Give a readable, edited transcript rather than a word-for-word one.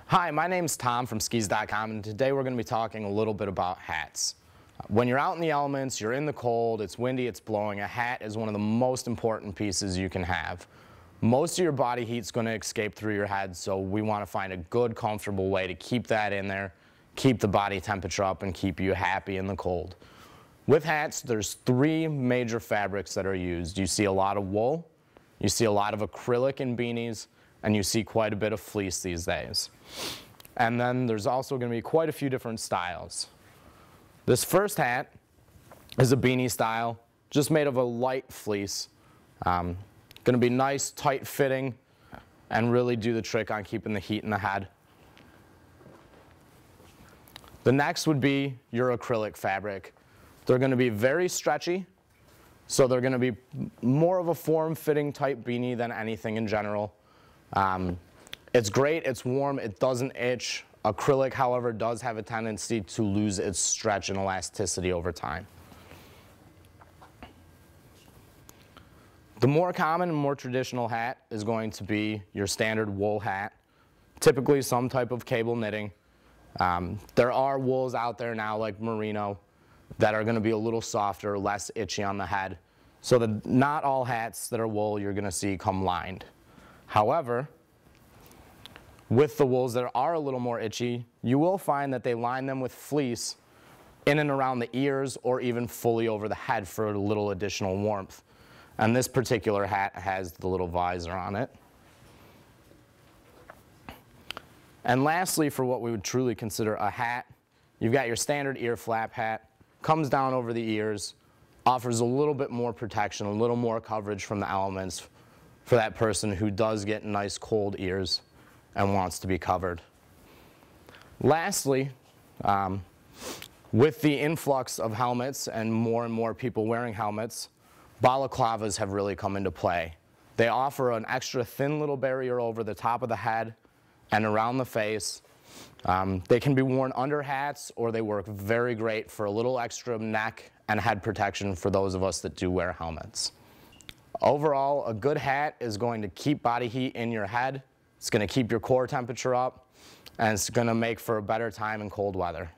Hi, my name's Tom from skis.com, and today we're going to be talking a little bit about hats. When you're out in the elements, you're in the cold, it's windy, it's blowing, a hat is one of the most important pieces you can have. Most of your body heat's going to escape through your head, so we want to find a good, comfortable way to keep that in there, keep the body temperature up, and keep you happy in the cold. With hats, there's three major fabrics that are used. You see a lot of wool, you see a lot of acrylic in beanies, and you see quite a bit of fleece these days. And then there's also going to be quite a few different styles. This first hat is a beanie style, just made of a light fleece. Going to be nice, tight fitting, and really do the trick on keeping the heat in the head. The next would be your acrylic fabric. They're going to be very stretchy, so they're going to be more of a form-fitting type beanie than anything in general. It's great, it's warm, it doesn't itch. Acrylic, however, does have a tendency to lose its stretch and elasticity over time. The more common and more traditional hat is going to be your standard wool hat, typically some type of cable knitting. There are wools out there now like merino that are going to be a little softer, less itchy on the head. So that not all hats that are wool you're going to see come lined. However, with the wools that are a little more itchy, you will find that they line them with fleece in and around the ears or even fully over the head for a little additional warmth. And this particular hat has the little visor on it. And lastly, for what we would truly consider a hat, you've got your standard ear flap hat, comes down over the ears, offers a little bit more protection, a little more coverage from the elements for that person who does get nice cold ears and wants to be covered. Lastly, with the influx of helmets and more people wearing helmets, balaclavas have really come into play. They offer an extra thin little barrier over the top of the head and around the face. They can be worn under hats, or they work very great for a little extra neck and head protection for those of us that do wear helmets. Overall, a good hat is going to keep body heat in your head, it's going to keep your core temperature up, and it's going to make for a better time in cold weather.